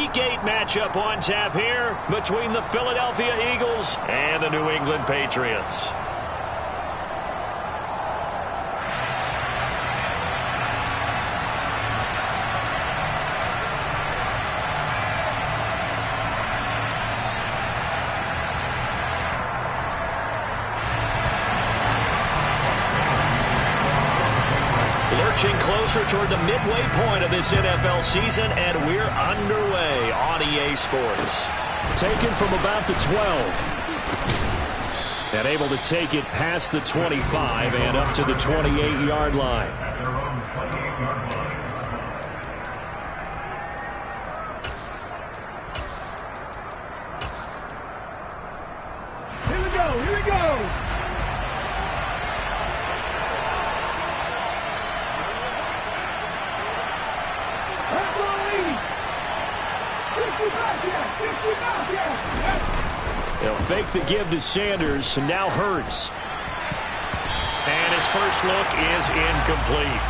Week 8 matchup on tap here between the Philadelphia Eagles and the New England Patriots. Lurching closer toward the midway point of this NFL season, and we're underway on EA Sports. Taken from about the 12. And able to take it past the 25 and up to the 28-yard line. Here we go, here we go. They'll fake the give to Sanders, and now Hurts. And his first look is incomplete.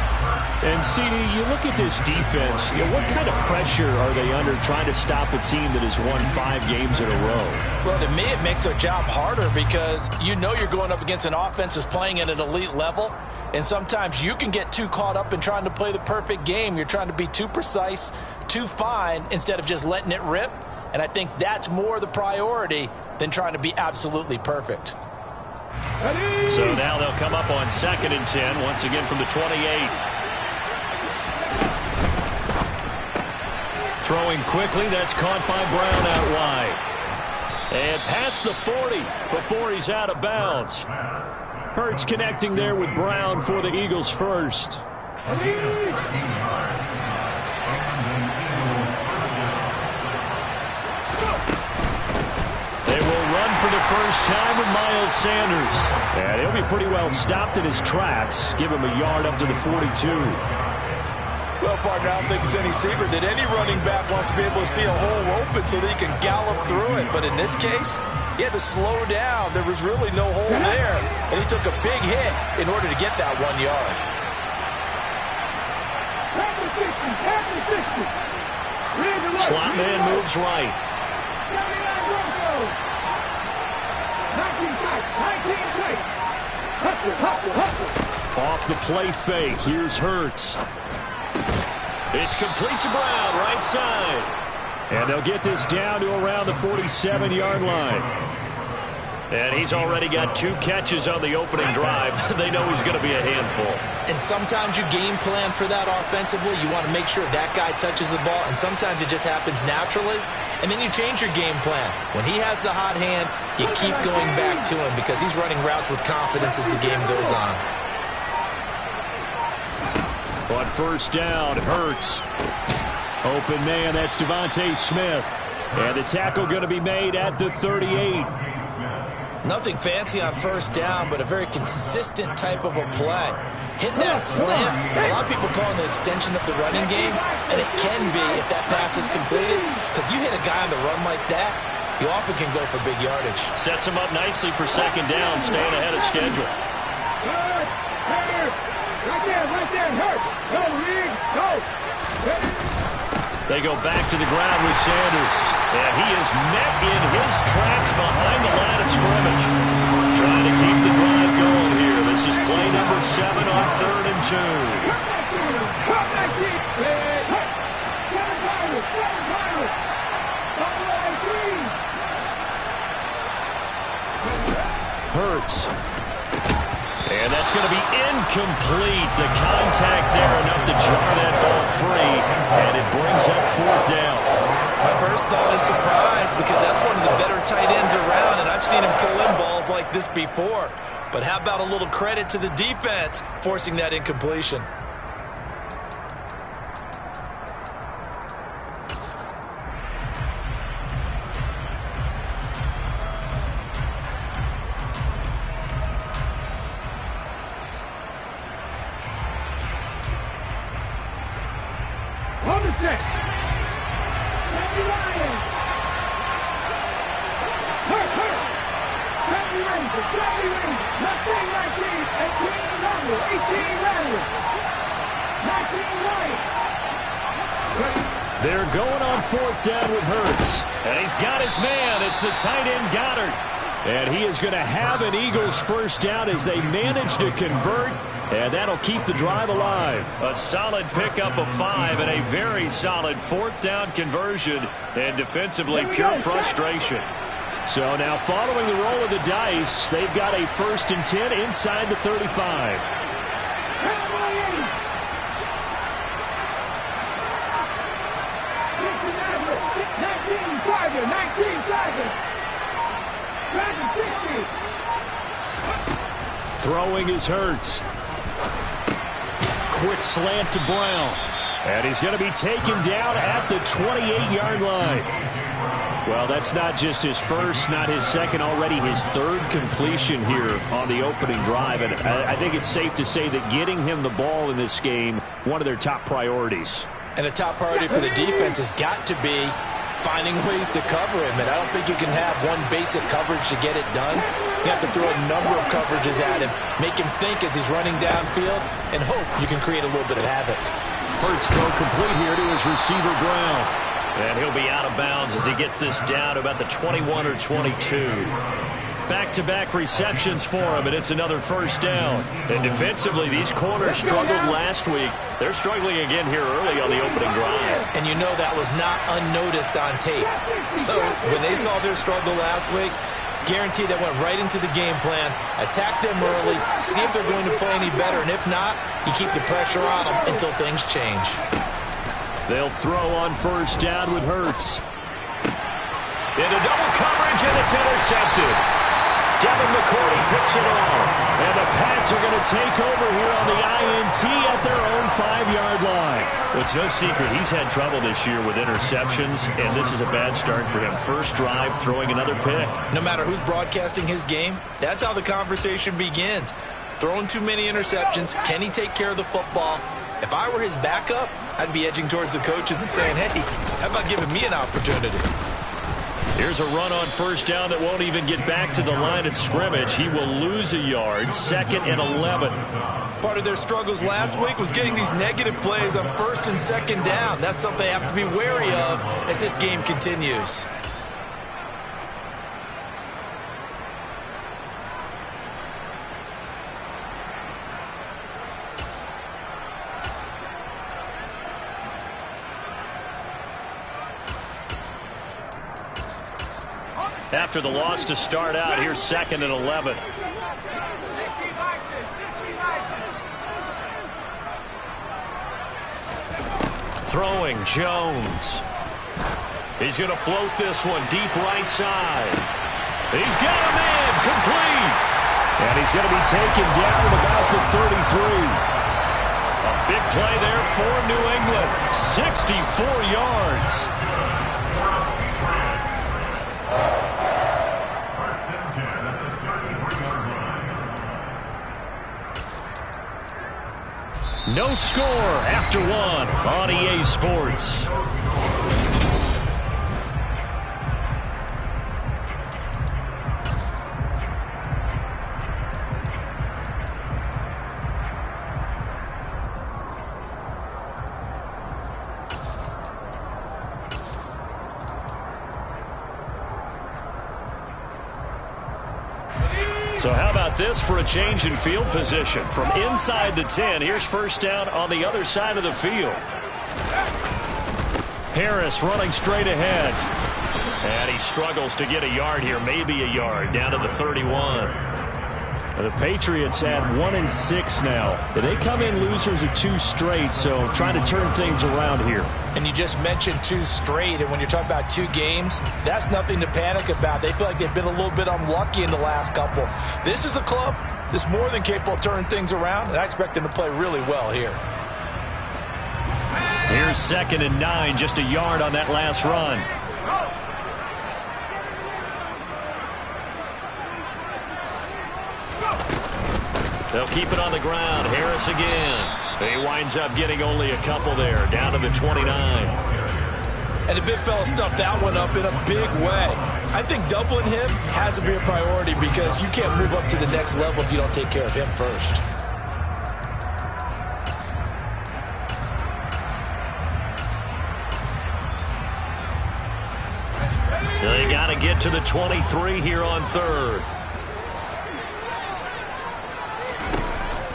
And, CD, you look at this defense, what kind of pressure are they under trying to stop a team that has won 5 games in a row? Well, to me, it makes their job harder because you know you're going up against an offense that's playing at an elite level, and sometimes you can get too caught up in trying to play the perfect game. You're trying to be too precise, too fine, instead of just letting it rip. And I think that's more the priority than trying to be absolutely perfect. So now they'll come up on 2nd and 10, once again from the 28. Throwing quickly, that's caught by Brown out wide. And past the 40 before he's out of bounds. Hurts connecting there with Brown for the Eagles first. For the first time with Miles Sanders. And he'll be pretty well stopped in his tracks. Give him a yard up to the 42. Well, partner, I don't think it's any secret that any running back wants to be able to see a hole open so that he can gallop through it. But in this case, he had to slow down. There was really no hole there. And he took a big hit in order to get that 1 yard. Slot man moves right. Off the play fake. Here's Hurts. It's complete to Brown, right side. And they'll get this down to around the 47-yard line. And he's already got 2 catches on the opening drive. They know he's going to be a handful. And sometimes you game plan for that offensively. You want to make sure that guy touches the ball, and sometimes it just happens naturally. And then you change your game plan. When he has the hot hand, you keep going back to him because he's running routes with confidence as the game goes on. On first down, Hurts. Open man, that's Devontae Smith. And the tackle going to be made at the 38. Nothing fancy on first down, but a very consistent type of a play. Hit that slant. A lot of people call it an extension of the running game, and it can be if that pass is completed, because you hit a guy on the run like that, you often can go for big yardage. Sets him up nicely for 2nd down, staying ahead of schedule. Right there, Hurts. Go, Reed, go. They go back to the ground with Sanders. And he is met in his tracks behind the line of scrimmage. Trying to keep the drive going here. This is play number 7 on 3rd and 2. Hurts. And that's going to be incomplete. The contact there enough to jar that ball free. And it brings up 4th down. My first thought is surprise because that's one of the better tight ends around, and I've seen him pull in balls like this before. But how about a little credit to the defense forcing that incompletion? On the set. They're going on 4th down with Hurts. And he's got his man. It's the tight end Goddard. And he is going to have an Eagles first down as they manage to convert. And that'll keep the drive alive. A solid pickup of 5 and a very solid 4th down conversion. And defensively, pure frustration. So now following the roll of the dice, they've got a 1st and 10 inside the 35. Throwing is Hurts. Quick slant to Brown. And he's going to be taken down at the 28-yard line. Well, that's not just his first, not his second, already his 3rd completion here on the opening drive. And I think it's safe to say that getting him the ball in this game, one of their top priorities. And the top priority for the defense has got to be finding ways to cover him. And I don't think you can have one basic coverage to get it done. You have to throw a number of coverages at him, make him think as he's running downfield, and hope you can create a little bit of havoc. Hurts throw complete here to his receiver, Brown. And he'll be out of bounds as he gets this down to about the 21 or 22. Back-to-back receptions for him, and it's another 1st down. And defensively, these corners struggled last week. They're struggling again here early on the opening drive. And you know that was not unnoticed on tape. So when they saw their struggle last week, guaranteed that went right into the game plan. Attack them early, see if they're going to play any better, and if not, you keep the pressure on them until things change. They'll throw on 1st down with Hurts. Into double coverage, and it's intercepted. Devin McCourty picks it off. And the Pats are going to take over here on the INT at their own 5-yard line. Well, it's no secret he's had trouble this year with interceptions, and this is a bad start for him. First drive, throwing another pick. No matter who's broadcasting his game, that's how the conversation begins. Throwing too many interceptions, can he take care of the football? If I were his backup, I'd be edging towards the coaches and saying, hey, how about giving me an opportunity? Here's a run on 1st down that won't even get back to the line of scrimmage. He will lose a yard, 2nd and 11. Part of their struggles last week was getting these negative plays on 1st and 2nd down. That's something they have to be wary of as this game continues. After the loss to start out, here's 2nd and 11. Throwing, Jones. He's going to float this one deep right side. He's got a man, complete. And he's going to be taken down at about the 33. A big play there for New England. 64 yards. No score after 1 on EA Sports. So how about this for a change in field position? From inside the 10, here's 1st down on the other side of the field. Harris running straight ahead. And he struggles to get a yard here, maybe a yard, down to the 31. The Patriots had 1 and 6 now. They come in losers of 2 straight, so trying to turn things around here. And you just mentioned 2 straight, and when you're talking about 2 games, that's nothing to panic about. They feel like they've been a little bit unlucky in the last couple. This is a club that's more than capable of turning things around, and I expect them to play really well here. Here's 2nd and 9, just a yard on that last run. They'll keep it on the ground. Harris again. He winds up getting only a couple there, down to the 29. And the big fella stuffed that one up in a big way. I think doubling him has to be a priority because you can't move up to the next level if you don't take care of him first. They got to get to the 23 here on third.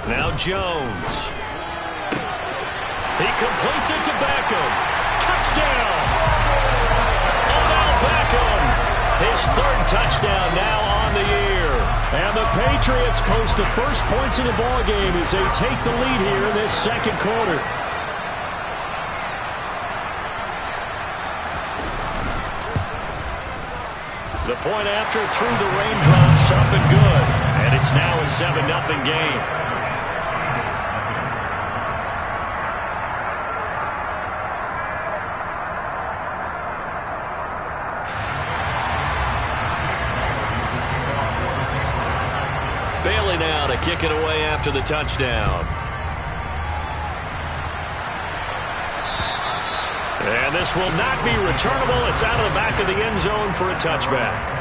Now Jones. He completes it to Beckham. Touchdown! Oh, now Beckham. His third touchdown now on the year. And the Patriots post the first points in the ballgame as they take the lead here in this second quarter. The point after through the raindrops, up and good. And it's now a 7-0 game. Bailey now to kick it away after the touchdown. And this will not be returnable. It's out of the back of the end zone for a touchback.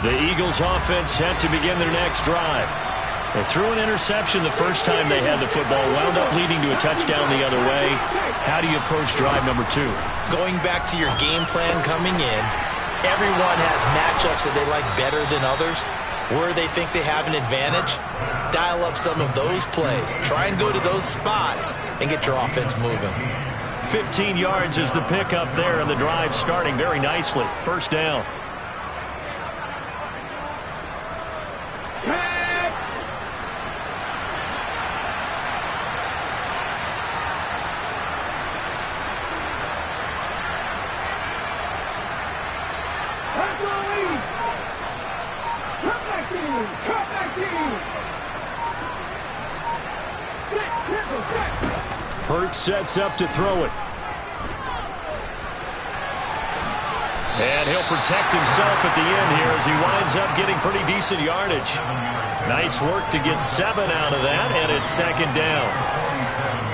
The Eagles offense set to begin their next drive. They threw an interception the first time they had the football, wound up leading to a touchdown the other way. How do you approach drive number 2? Going back to your game plan coming in, everyone has matchups that they like better than others. Where they think they have an advantage, dial up some of those plays. Try and go to those spots and get your offense moving. 15 yards is the pickup there, and the drive starting very nicely. First down. Hurts sets up to throw it. And he'll protect himself at the end here as he winds up getting pretty decent yardage. Nice work to get 7 out of that, and it's second down.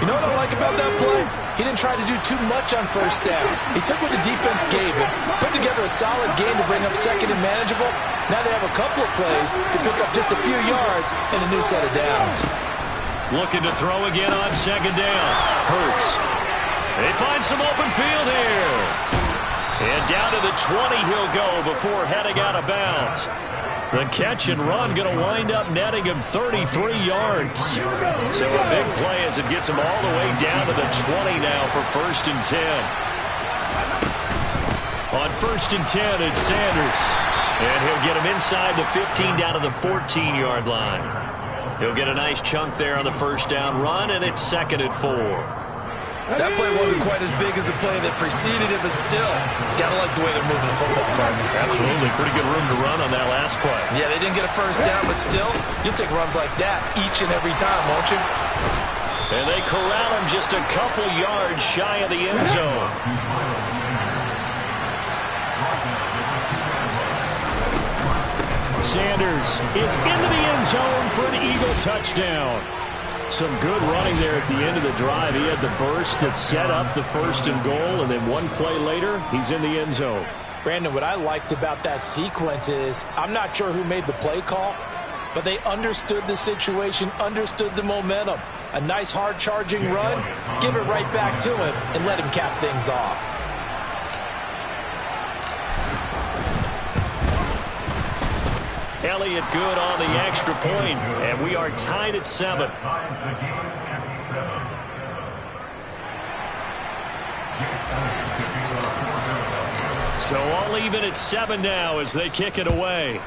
You know what I like about that play? He didn't try to do too much on first down. He took what the defense gave him, put together a solid game to bring up second and manageable. Now they have a couple of plays to pick up just a few yards and a new set of downs. Looking to throw again on second down. Hurts. They find some open field here. And down to the 20 he'll go before heading out of bounds. The catch and run going to wind up netting him 33 yards. So a big play as it gets him all the way down to the 20 now for first and 10. On first and 10, it's Sanders. And he'll get him inside the 15 down to the 14-yard line. He'll get a nice chunk there on the first down run, and it's second and 4. That play wasn't quite as big as the play that preceded it, but still, gotta like the way they're moving the football, partner. Absolutely. Pretty good room to run on that last play. Yeah, they didn't get a first down, but still, you'll take runs like that each and every time, won't you? And they corral him just a couple yards shy of the end zone. Sanders is into the end zone for an Eagle touchdown. Some good running there at the end of the drive. He had the burst that set up the first and goal, and then one play later, he's in the end zone. Brandon, what I liked about that sequence is I'm not sure who made the play call, but they understood the situation, understood the momentum. A nice hard-charging run, give it right back to him, and let him cap things off. Elliott good on the extra point, and we are tied at 7. So all even at 7 now as they kick it away.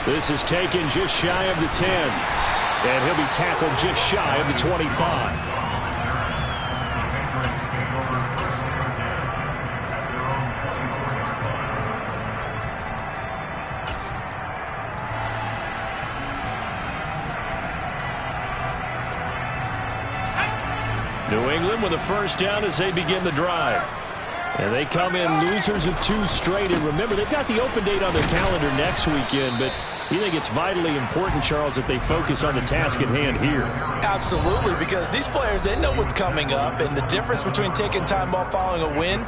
This is taken just shy of the 10, and he'll be tackled just shy of the 25. New England with a first down as they begin the drive. And they come in losers of 2 straight. And remember, they've got the open date on their calendar next weekend, but You think it's vitally important, Charles, that they focus on the task at hand here? Absolutely, because these players, they know what's coming up, and the difference between taking time off following a win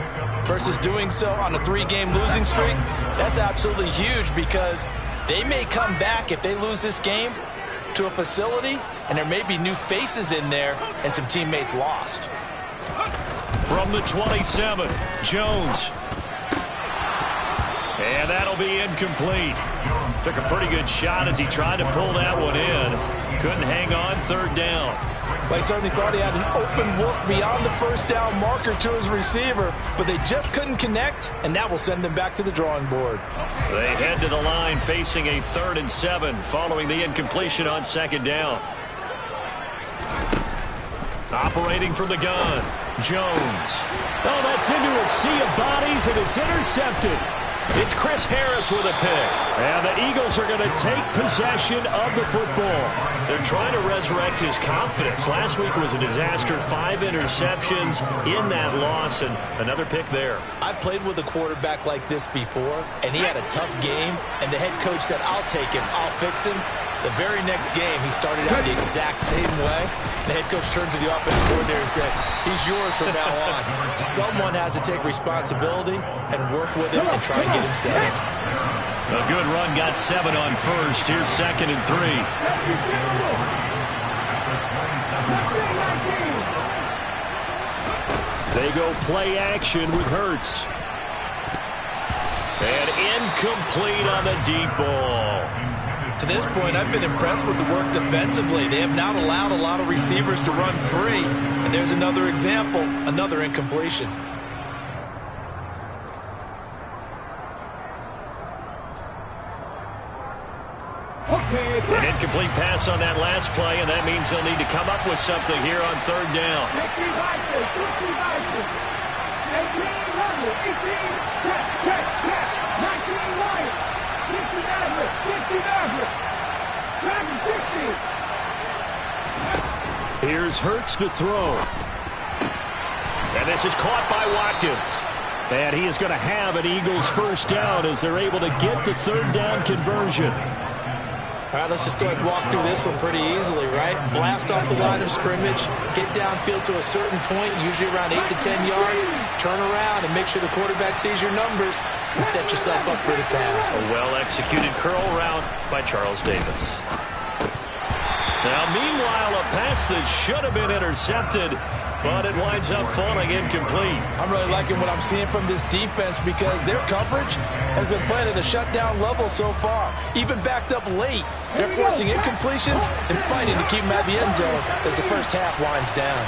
versus doing so on a 3-game losing streak, that's absolutely huge, because they may come back if they lose this game to a facility, and there may be new faces in there and some teammates lost. From the 27, Jones. And that'll be incomplete. Took a pretty good shot as he tried to pull that one in. Couldn't hang on, third down. They certainly thought he had an open look beyond the first down marker to his receiver, but they just couldn't connect, and that will send them back to the drawing board. They head to the line facing a 3rd and 7 following the incompletion on 2nd down. Operating from the gun, Jones. Oh, that's into a sea of bodies, and it's intercepted. It's Chris Harris with a pick. And the Eagles are going to take possession of the football. They're trying to resurrect his confidence. Last week was a disaster. 5 interceptions in that loss, and another pick there. I played with a quarterback like this before, and he had a tough game, and the head coach said, I'll take him, I'll fix him. The very next game, he started out the exact same way. The head coach turned to the offensive coordinator and said, he's yours from now on. Someone has to take responsibility and work with him and try and get him settled. A good run, got 7 on first. Here's 2nd and 3. They go play action with Hurts. And incomplete on the deep ball. To this point, I've been impressed with the work defensively. They have not allowed a lot of receivers to run free. And there's another example, another incompletion. An incomplete pass on that last play, and that means they'll need to come up with something here on 3rd down. Here's Hurts to throw. And this is caught by Watkins. And he is going to have an Eagles first down as they're able to get the 3rd down conversion. All right, let's just go ahead and walk through this one pretty easily, right? Blast off the line of scrimmage, get downfield to a certain point, usually around 8 to 10 yards, turn around and make sure the quarterback sees your numbers and set yourself up for the pass. A well-executed curl route by Charles Davis. Now, meanwhile, a pass that should have been intercepted, but it winds up falling incomplete. I'm really liking what I'm seeing from this defense because their coverage has been playing at a shutdown level so far. Even backed up late, they're forcing incompletions and fighting to keep them at the end zone as the first half winds down.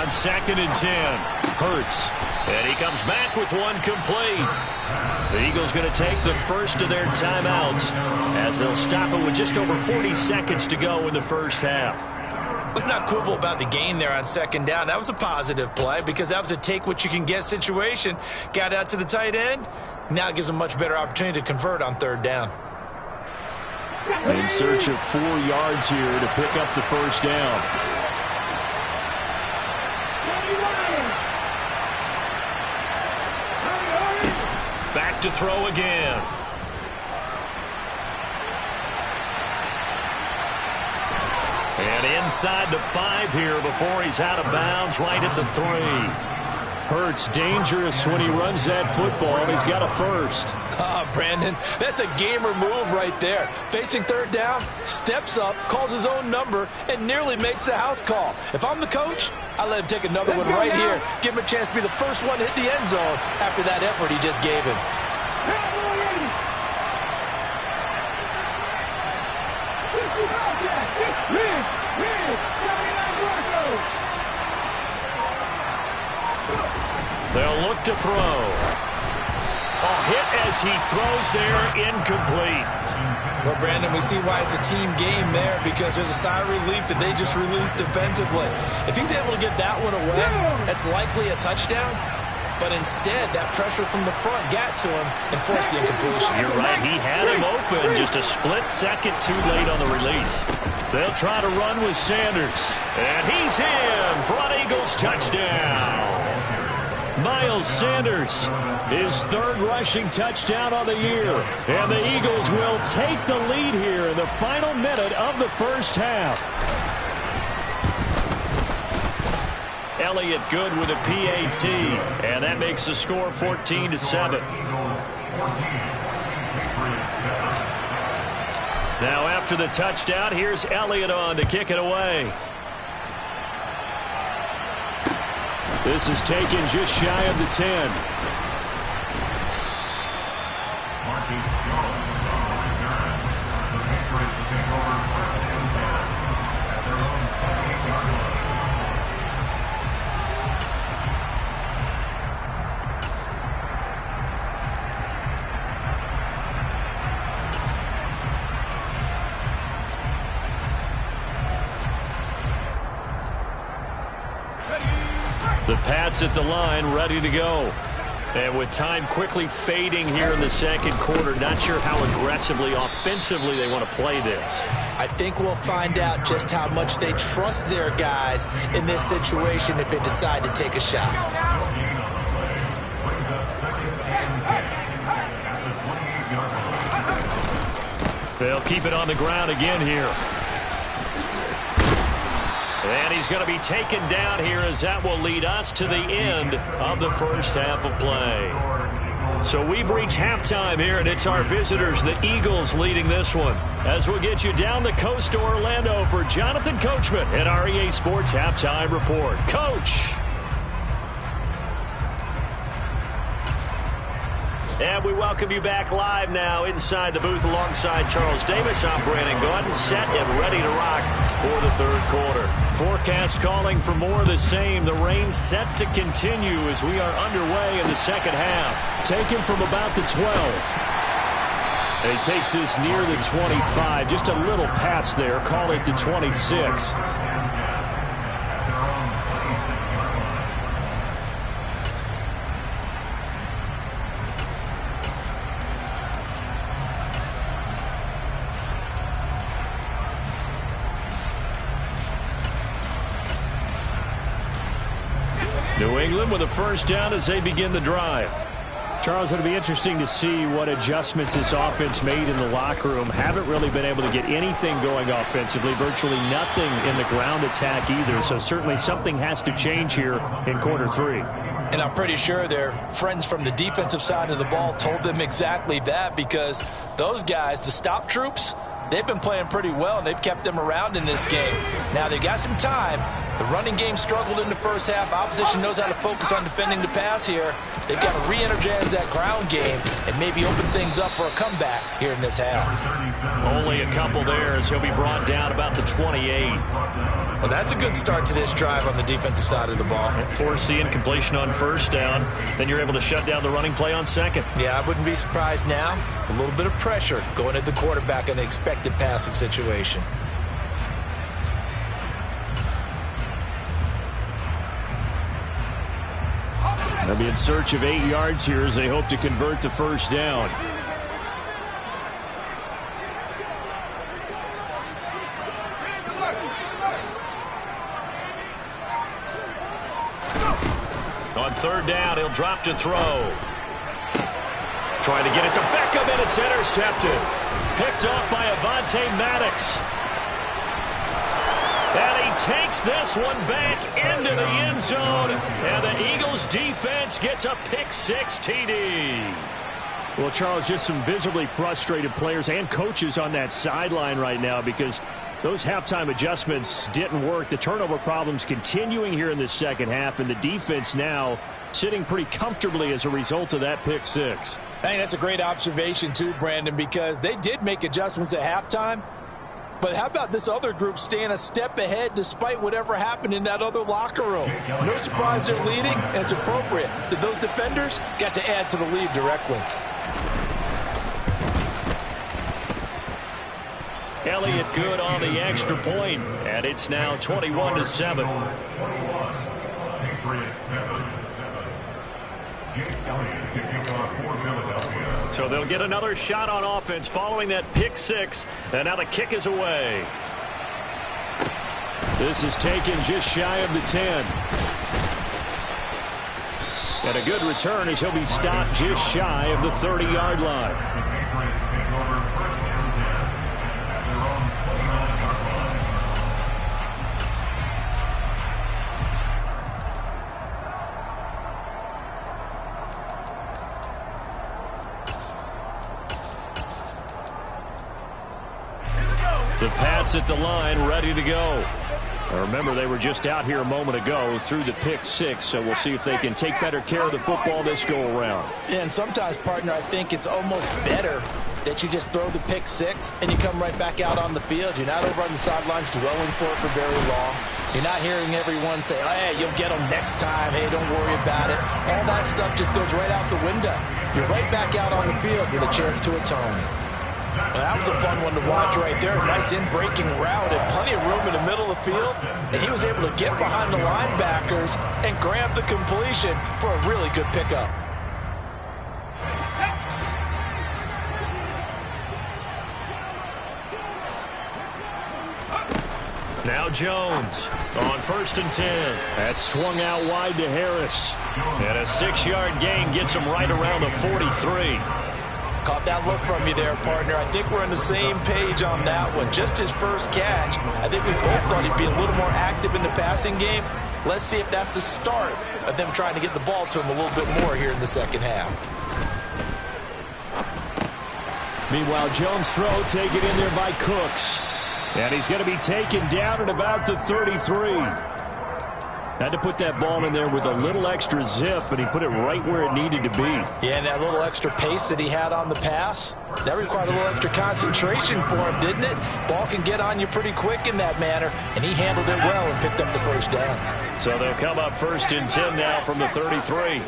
On 2nd and 10, Hurts. And he comes back with one complete. The Eagles going to take the first of their timeouts as they'll stop it with just over 40 seconds to go in the first half. Let's not quibble about the gain there on 2nd down. That was a positive play because that was a take-what-you-can-get situation. Got out to the tight end. Now it gives them a much better opportunity to convert on 3rd down. In search of 4 yards here to pick up the first down. Back to throw again. And inside the 5 here before he's out of bounds, right at the 3. Hurts dangerous when he runs that football. He's got a first. Brandon, that's a gamer move right there. Facing 3rd down, steps up, calls his own number, and nearly makes the house call. If I'm the coach, I let him take another one right here. Give him a chance to be the first one to hit the end zone after that effort he just gave him. They'll look to throw. A hit as he throws there, incomplete. Well, Brandon, we see why it's a team game there because there's a sigh of relief that they just released defensively. If he's able to get that one away, that's likely a touchdown. But instead, that pressure from the front got to him and forced the incompletion. You're right. He had him open just a split second too late on the release. They'll try to run with Sanders. And he's in for an Eagles touchdown. Miles Sanders, his third rushing touchdown on the year. And the Eagles will take the lead here in the final minute of the first half. Elliott good with a PAT, and that makes the score 14-7. Now after the touchdown, here's Elliott on to kick it away. This is taken just shy of the 10. The Pats at the line, ready to go. And with time quickly fading here in the second quarter, not sure how aggressively, offensively they want to play this. I think we'll find out just how much they trust their guys in this situation if they decide to take a shot. They'll keep it on the ground again here. And he's going to be taken down here as that will lead us to the end of the first half of play. So we've reached halftime here, and it's our visitors, the Eagles, leading this one. As we'll get you down the coast to Orlando for Jonathan Coachman at our EA Sports Halftime Report. Coach. And we welcome you back live now inside the booth alongside Charles Davis. I'm Brandon Gordon, set and ready to rock for the third quarter. Forecast calling for more of the same. The rain set to continue as we are underway in the second half. Taken from about the 12. And he takes this near the 25. Just a little past there. Call it the 26. New England with a first down as they begin the drive. Charles, it'll be interesting to see what adjustments this offense made in the locker room. Haven't really been able to get anything going offensively. Virtually nothing in the ground attack either. So certainly something has to change here in quarter three. And I'm pretty sure their friends from the defensive side of the ball told them exactly that, because those guys, the stop troops, they've been playing pretty well, and they've kept them around in this game. Now, they got some time. The running game struggled in the first half. Opposition knows how to focus on defending the pass here. They've got to re-energize that ground game and maybe open things up for a comeback here in this half. Only a couple there as he'll be brought down about the 28. Well, that's a good start to this drive on the defensive side of the ball. And force the incompletion on first down. Then you're able to shut down the running play on second. Yeah, I wouldn't be surprised now. A little bit of pressure going at the quarterback in the expected passing situation. They'll be in search of 8 yards here as they hope to convert the first down. On third down, he'll drop to throw. Trying to get it to Beckham, and it's intercepted. Picked off by Avonte Maddox. And he takes this one back into the end zone. And the Eagles defense gets a pick-6 TD. Well, Charles, just some visibly frustrated players and coaches on that sideline right now because those halftime adjustments didn't work. The turnover problems continuing here in the second half, and the defense now sitting pretty comfortably as a result of that pick-6. I think that's a great observation too, Brandon, because they did make adjustments at halftime. But how about this other group staying a step ahead despite whatever happened in that other locker room? No surprise they're leading, and it's appropriate that those defenders got to add to the lead directly. Elliott good on the extra point, and it's now 21-7. So they'll get another shot on offense following that pick-6, and now the kick is away. This is taken just shy of the 10. And a good return as he'll be stopped just shy of the 30-yard line. The Pats at the line, ready to go. Remember, they were just out here a moment ago through the pick six, so we'll see if they can take better care of the football this go-around. Yeah, and sometimes, partner, I think it's almost better that you just throw the pick six and you come right back out on the field. You're not over on the sidelines dwelling for it for very long. You're not hearing everyone say, oh, hey, you'll get them next time. Hey, don't worry about it. All that stuff just goes right out the window. You're right back out on the field with a chance to atone. Well, that was a fun one to watch right there. Nice in-breaking route and plenty of room in the middle of the field. And he was able to get behind the linebackers and grab the completion for a really good pickup. Now Jones on 1st and 10. That swung out wide to Harris. And a 6-yard gain gets him right around the 43. Caught that look from you there, partner. I think we're on the same page on that one. Just his first catch. I think we both thought he'd be a little more active in the passing game. Let's see if that's the start of them trying to get the ball to him a little bit more here in the second half. Meanwhile, Jones' throw taken in there by Cooks. And he's going to be taken down at about the 33. Had to put that ball in there with a little extra zip, and he put it right where it needed to be. Yeah, and that little extra pace that he had on the pass, that required a little extra concentration for him, didn't it? Ball can get on you pretty quick in that manner, and he handled it well and picked up the first down. So they'll come up 1st and 10 now from the 33.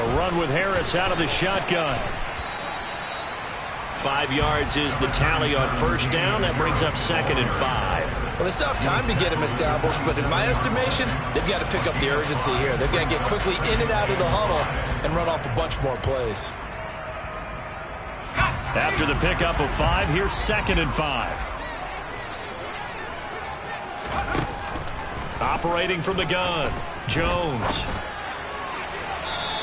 A run with Harris out of the shotgun. 5 yards is the tally on 1st down. That brings up 2nd and 5. Well, they still have time to get him established, but in my estimation, they've got to pick up the urgency here. They've got to get quickly in and out of the huddle and run off a bunch more plays. After the pickup of 5, here's 2nd and 5. Operating from the gun, Jones.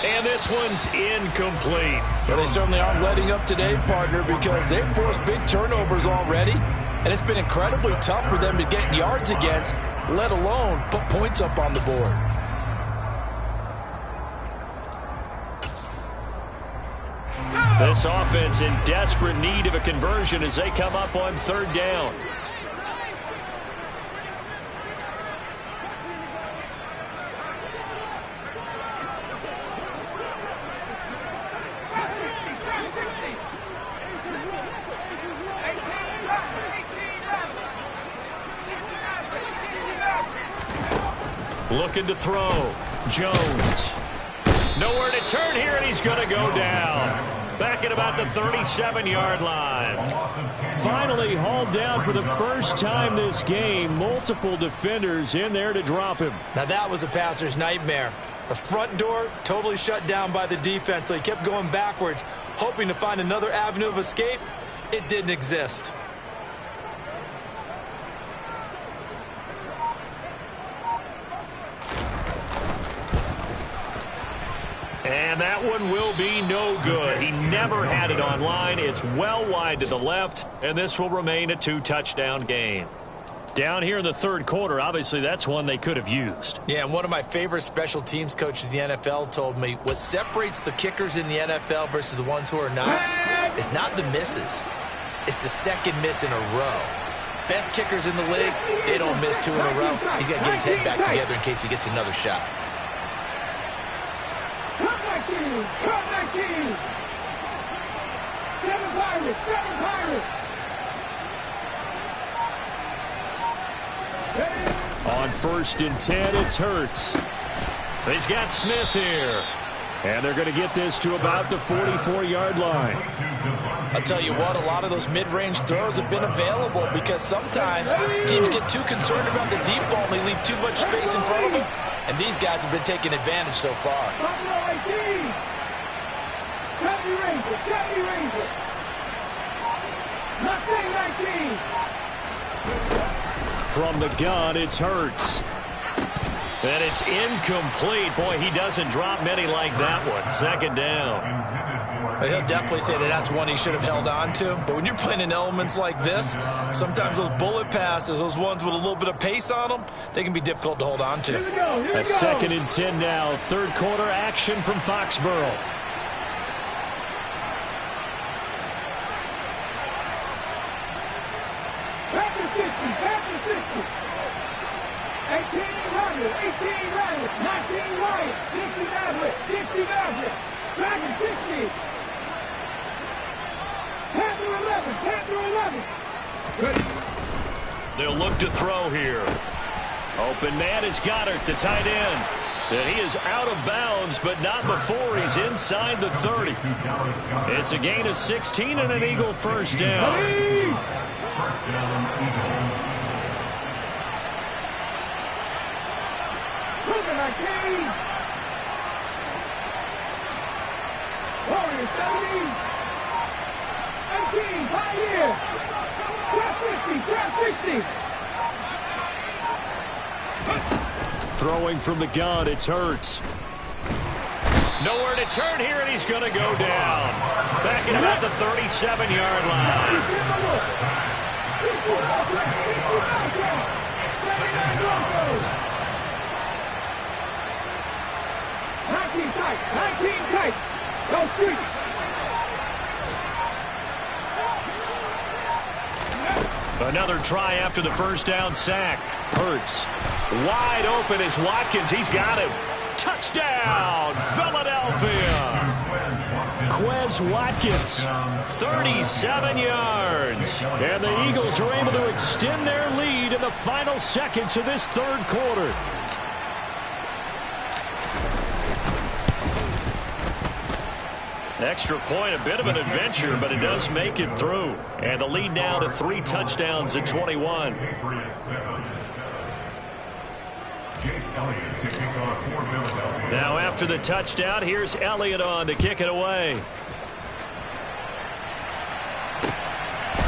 And this one's incomplete. Well, they certainly aren't letting up today, partner, because they've forced big turnovers already. And it's been incredibly tough for them to get yards against, let alone put points up on the board. This offense in desperate need of a conversion as they come up on 3rd down. Looking to throw. Jones. Nowhere to turn here, and he's going to go down. Back at about the 37-yard line. Finally hauled down for the first time this game. Multiple defenders in there to drop him. Now that was a passer's nightmare. The front door totally shut down by the defense, so he kept going backwards, hoping to find another avenue of escape. It didn't exist. And that one will be no good. He never had it on line. It's well wide to the left, and this will remain a 2-touchdown game. Down here in the 3rd quarter, obviously that's one they could have used. Yeah, and one of my favorite special teams coaches in the NFL told me what separates the kickers in the NFL versus the ones who are not is not the misses. It's the second miss in a row. Best kickers in the league, they don't miss 2 in a row. He's got to get his head back together in case he gets another shot. Come back in! 7 Pirates! 7 Pirates! On 1st and 10, it's Hurts. He's got Smith here. And they're going to get this to about the 44-yard line. I'll tell you what, a lot of those mid-range throws have been available because sometimes teams get too concerned about the deep ball and they leave too much space in front of them. And these guys have been taking advantage so far. From the gun, it's Hurts. And it's incomplete. Boy, he doesn't drop many like that one. Second down. He'll definitely say that that's one he should have held on to. But when you're playing in elements like this, sometimes those bullet passes, those ones with a little bit of pace on them, they can be difficult to hold on to. That's 2nd and 10 now. Third quarter action from Foxborough. Back to 60, back to 60. 18 Rodgers, 18 Rodgers, 19 Wyatt, 60 Nazareth, 60 Nazareth. Back to 60. Panther 11, Panther 11. Good. They'll look to throw here. Open man is Goddard, the tight end. And he is out of bounds, but not before he's inside the 30. It's a gain of 16 and an Eagle first down. Warriors 70. 18, Pioneer. Trap 50, trap 60. Throwing from the gun, it's Hurts. Nowhere to turn here, and he's going to go down. Back at about the 37-yard line. 19 tight, 19 tight. Go street. Another try after the first down sack. Hurts. Wide open is Watkins. He's got him. Touchdown, Philadelphia. Quez Watkins. 37 yards. And the Eagles are able to extend their lead in the final seconds of this third quarter. Extra point, a bit of an adventure, but it does make it through. And the lead now to 3 touchdowns at 21. Now after the touchdown, here's Elliott on to kick it away.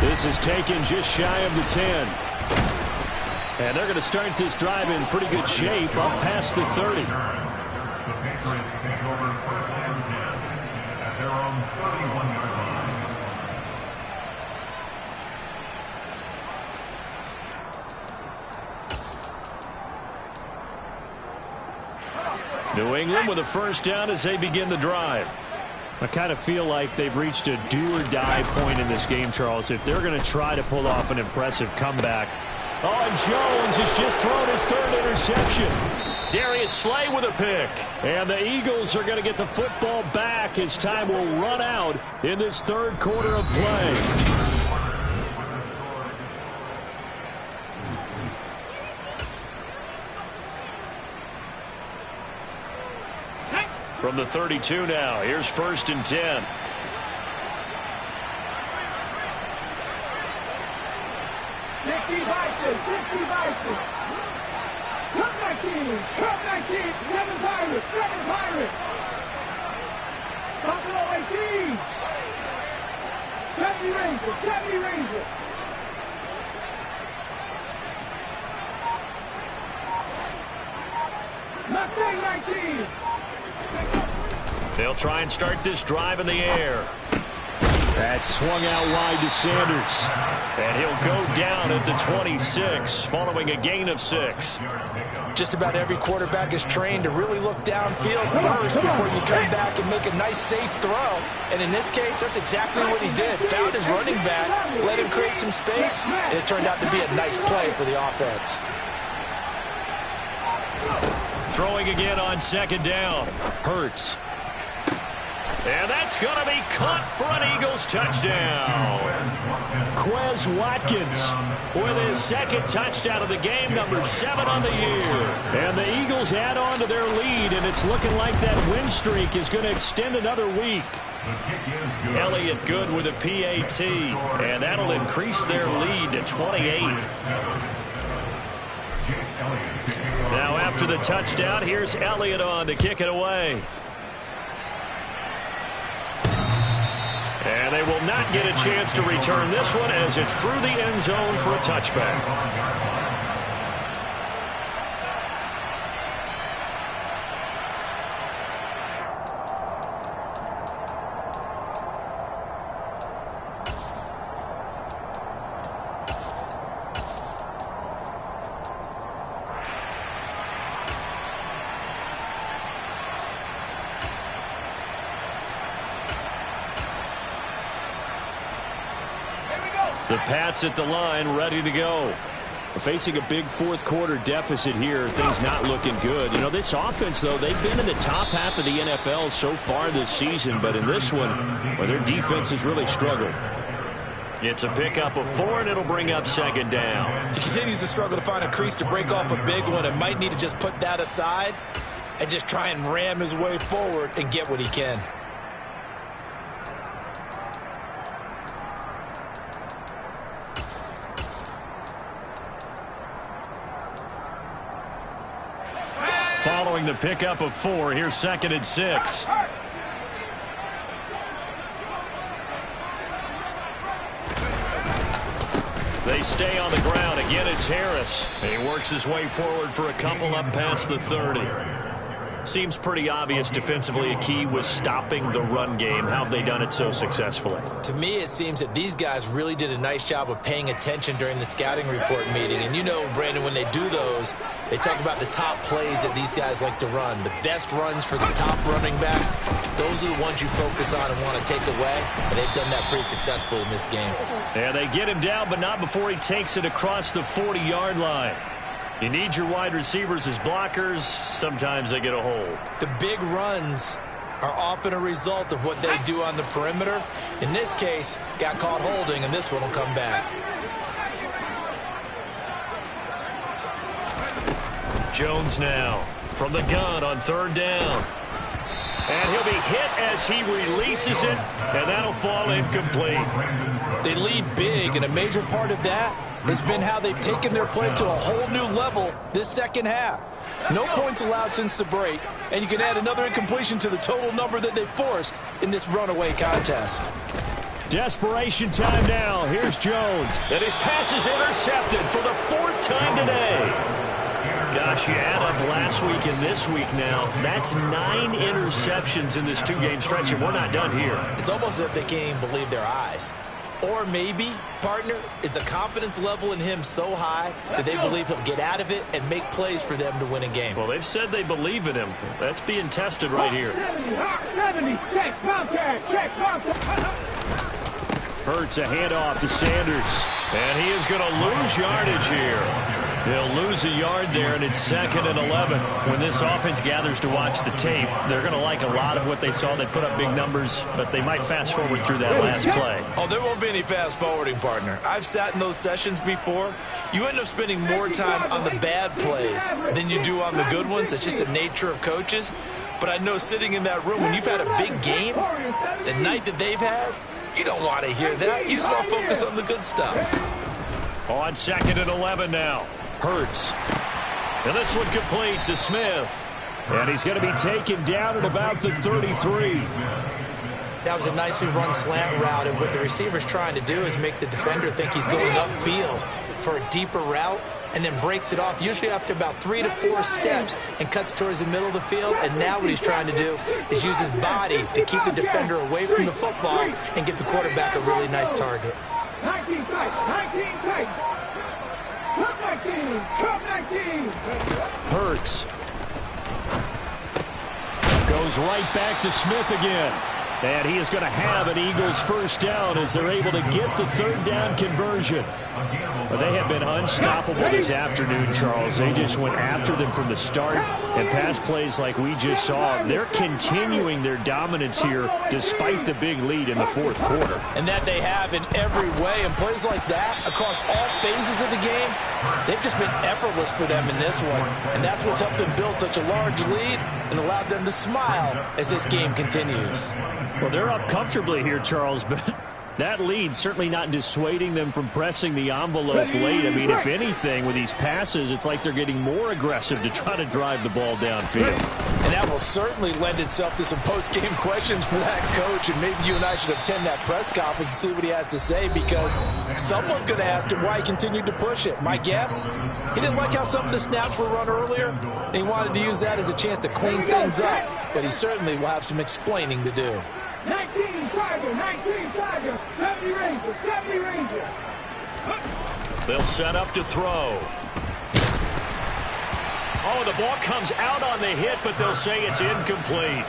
This is taken just shy of the 10. And they're going to start this drive in pretty good shape up past the 30. New England with a first down as they begin the drive. I kind of feel like they've reached a do-or-die point in this game, Charles, if they're going to try to pull off an impressive comeback. Oh, and Jones has just thrown his 3rd interception. Darius Slay with a pick. And the Eagles are going to get the football back as time will run out in this third quarter of play. From the 32 now, here's 1st and 10. Cup 19, 7 Pirates, 7 Pirates. Buffalo 18. 70 Rangers, 70 Rangers. Mustang 19. They'll try and start this drive in the air. That swung out wide to Sanders. And he'll go down at the 26, following a gain of 6. Just about every quarterback is trained to really look downfield first before you come back and make a nice, safe throw. And in this case, that's exactly what he did. Found his running back, let him create some space, and it turned out to be a nice play for the offense. Throwing again on 2nd down. Hurts. And that's going to be caught for an Eagles touchdown. Quez Watkins with his 2nd touchdown of the game, number 7 on the year. And the Eagles add on to their lead, and it's looking like that win streak is going to extend another week. Elliott good with a PAT, and that'll increase their lead to 28. Now after the touchdown, here's Elliott on to kick it away. And they will not get a chance to return this one as it's through the end zone for a touchback. The Pats at the line, ready to go. Facing a big fourth quarter deficit here, things not looking good. You know, this offense, though, they've been in the top half of the NFL so far this season, but in this one, well, their defense has really struggled. It's a pickup of 4, and it'll bring up second down. He continues to struggle to find a crease to break off a big one, and might need to just put that aside and just try and ram his way forward and get what he can. Following the pickup of 4, here's 2nd and 6. They stay on the ground. Again, it's Harris. And he works his way forward for a couple up past the 30. Seems pretty obvious defensively a key was stopping the run game. How have they done it so successfully? To me, it seems that these guys really did a nice job of paying attention during the scouting report meeting. And you know, Brandon, when they do those, they talk about the top plays that these guys like to run. The best runs for the top running back, those are the ones you focus on and want to take away. And they've done that pretty successfully in this game. And they get him down, but not before he takes it across the 40-yard line. You need your wide receivers as blockers. Sometimes they get a hold. The big runs are often a result of what they do on the perimeter. In this case, got caught holding, and this one will come back. Jones now from the gun on 3rd down. And he'll be hit as he releases it, and that'll fall incomplete. They lead big, and a major part of that has been how they've taken their play to a whole new level this second half. No points allowed since the break, and you can add another incompletion to the total number that they forced in this runaway contest. Desperation time now. Here's Jones. And his pass is intercepted for the 4th time today. Gosh, you add up last week and this week now. That's 9 interceptions in this 2-game stretch, and we're not done here. It's almost as if they can't even believe their eyes. Or maybe, partner, is the confidence level in him so high that they believe he'll get out of it and make plays for them to win a game. Well, they've said they believe in him. That's being tested right here. 70, check, contact, check, contact. Hurts a handoff to Sanders. And he is going to lose yardage here. He'll lose a yard there, and it's 2nd and 11. When this offense gathers to watch the tape, they're going to like a lot of what they saw. They put up big numbers, but they might fast forward through that last play. Oh, there won't be any fast forwarding, partner. I've sat in those sessions before. You end up spending more time on the bad plays than you do on the good ones. It's just the nature of coaches. But I know sitting in that room, when you've had a big game, the night that they've had, you don't want to hear that. You just want to focus on the good stuff. On 2nd and 11 now. Hurts. And this one complete to Smith. And he's going to be taken down at about the 33. That was a nicely run slant route, and what the receiver's trying to do is make the defender think he's going upfield for a deeper route, and then breaks it off, usually after about 3 to 4 steps, and cuts towards the middle of the field. And now what he's trying to do is use his body to keep the defender away from the football and get the quarterback a really nice target. 19 tight, 19 tight. Come 19, come 19. Hurts. Goes right back to Smith again. And he is going to have an Eagles first down as they're able to get the 3rd down conversion. Well, they have been unstoppable this afternoon, Charles. They just went after them from the start, and pass plays like we just saw. They're continuing their dominance here despite the big lead in the 4th quarter. And that they have in every way. And plays like that across all phases of the game, they've just been effortless for them in this one. And that's what's helped them build such a large lead and allowed them to smile as this game continues. Well, they're up comfortably here, Charles, but that lead certainly not dissuading them from pressing the envelope late. I mean, if anything, with these passes, it's like they're getting more aggressive to try to drive the ball downfield. And that will certainly lend itself to some post-game questions for that coach, and maybe you and I should attend that press conference and see what he has to say, because someone's going to ask him why he continued to push it. My guess, he didn't like how some of the snaps were run earlier, and he wanted to use that as a chance to clean things up, but he certainly will have some explaining to do. 19 Tiger, 70 Ranger. They'll set up to throw. Oh, the ball comes out on the hit, but they'll say it's incomplete.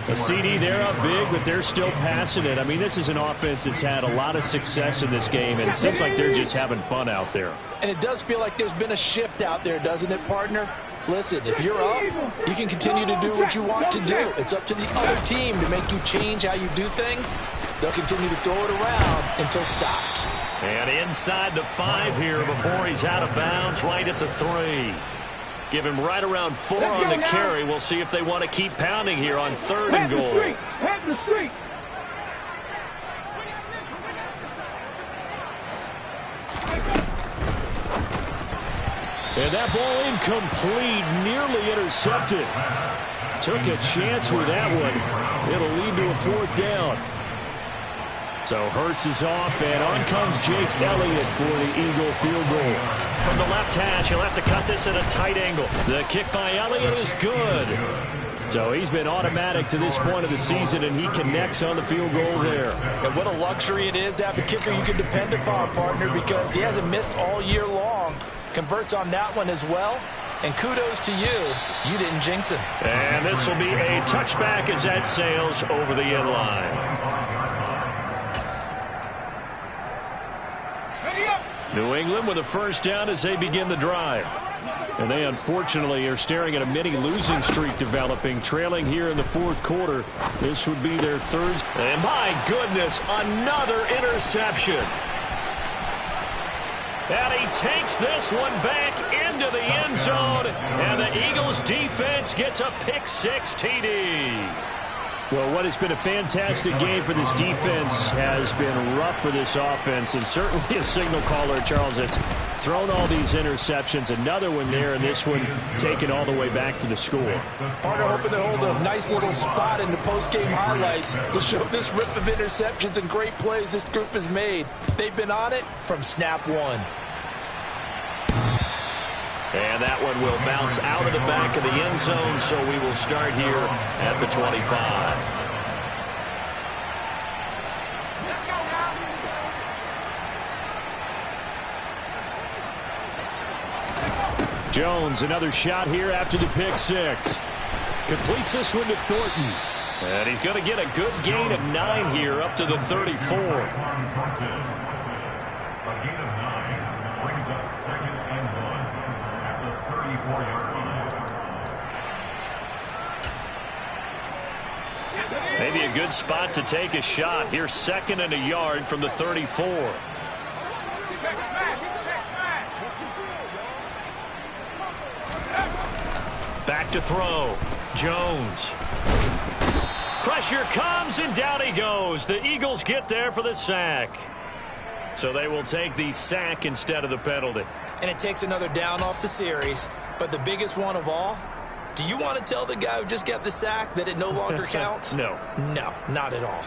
A CD, they're up big, but they're still passing it. I mean, this is an offense that's had a lot of success in this game, and it seems like they're just having fun out there. And it does feel like there's been a shift out there, doesn't it, partner? Listen, if you're up, you can continue to do what you want to do. It's up to the other team to make you change how you do things. They'll continue to throw it around until stopped. And inside the 5 here before he's out of bounds, right at the 3. Give him right around 4 on the carry. We'll see if they want to keep pounding here on 3rd and goal. Head the street. And that ball incomplete, nearly intercepted. Took a chance with that one. It'll lead to a 4th down. So Hurts is off, and on comes Jake Elliott for the Eagle field goal. From the left hash, he'll have to cut this at a tight angle. The kick by Elliott is good. So he's been automatic to this point of the season, and he connects on the field goal there. And what a luxury it is to have a kicker you can depend upon, partner, because he hasn't missed all year long. Converts on that one as well. And kudos to you. You didn't jinx him. And this will be a touchback as that sails over the end line. New England with a 1st down as they begin the drive. And they unfortunately are staring at a mini losing streak developing, trailing here in the 4th quarter. This would be their 3rd. And my goodness, another interception. And he takes this one back into the end zone. And the Eagles defense gets a pick-6 TD. Well, what has been a fantastic game for this defense has been rough for this offense, and certainly a signal caller, Charles, that's thrown all these interceptions. Another one there, and this one taken all the way back for the score. Partner hoping to hold a nice little spot in the post-game highlights to show this rip of interceptions and great plays this group has made. They've been on it from snap 1. And that one will bounce out of the back of the end zone, so we will start here at the 25. Jones, another shot here after the pick-6. Completes this one to Thornton. And he's going to get a good gain of 9 here up to the 34. Maybe a good spot to take a shot. Here's 2nd and a yard from the 34. Back to throw. Jones. Pressure comes, and down he goes. The Eagles get there for the sack. So they will take the sack instead of the penalty. And it takes another down off the series. But the biggest one of all, do you want to tell the guy who just got the sack that it no longer counts? No. No, not at all.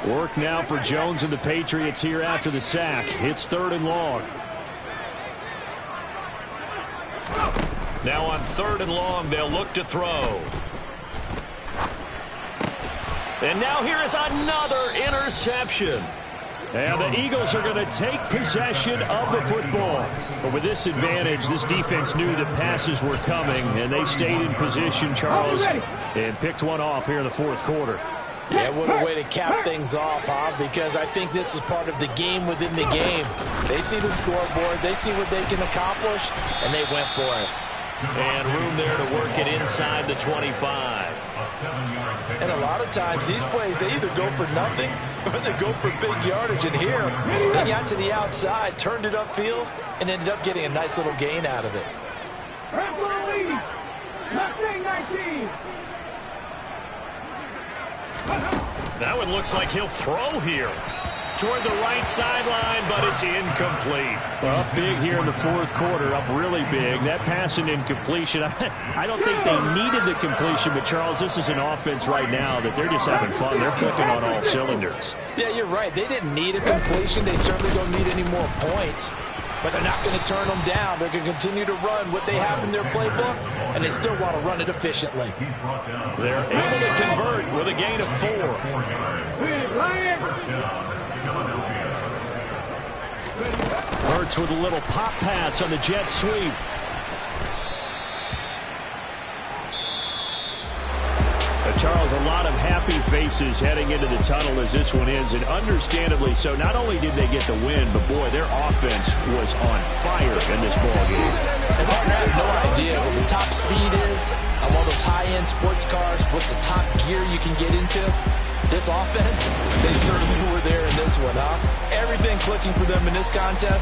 Work now for Jones and the Patriots here after the sack. It's 3rd and long. Now on 3rd and long, they'll look to throw. And now here is another interception. And the Eagles are going to take possession of the football. But with this advantage, this defense knew that passes were coming, and they stayed in position, Charles, and picked one off here in the 4th quarter. Yeah, what a way to cap things off, huh? Because I think this is part of the game within the game. They see the scoreboard, they see what they can accomplish, and they went for it. And room there to work it inside the 25. And a lot of times, these plays, they either go for nothing or they go for big yardage. And here, they got to the outside, turned it upfield, and ended up getting a nice little gain out of it. That one looks like he'll throw here. Toward the right sideline, but it's incomplete. Well, up big here in the 4th quarter, up really big. That pass and incompletion, I don't think they needed the completion, but Charles, this is an offense right now that they're just having fun. They're clicking on all cylinders. Yeah, you're right. They didn't need a completion. They certainly don't need any more points. but they're not going to turn them down. They're going to continue to run what they have in their playbook, and they still want to run it efficiently. They're able to convert with a gain of 4. Hurts with a little pop pass on the jet sweep. Charles, a lot of happy faces heading into the tunnel as this one ends, and understandably so. Not only did they get the win, but boy, their offense was on fire in this ball game. And partner, I have no idea what the top speed is on one of those high-end sports cars. What's the top gear you can get into? This offense, they certainly were there in this one, huh? Everything clicking for them in this contest.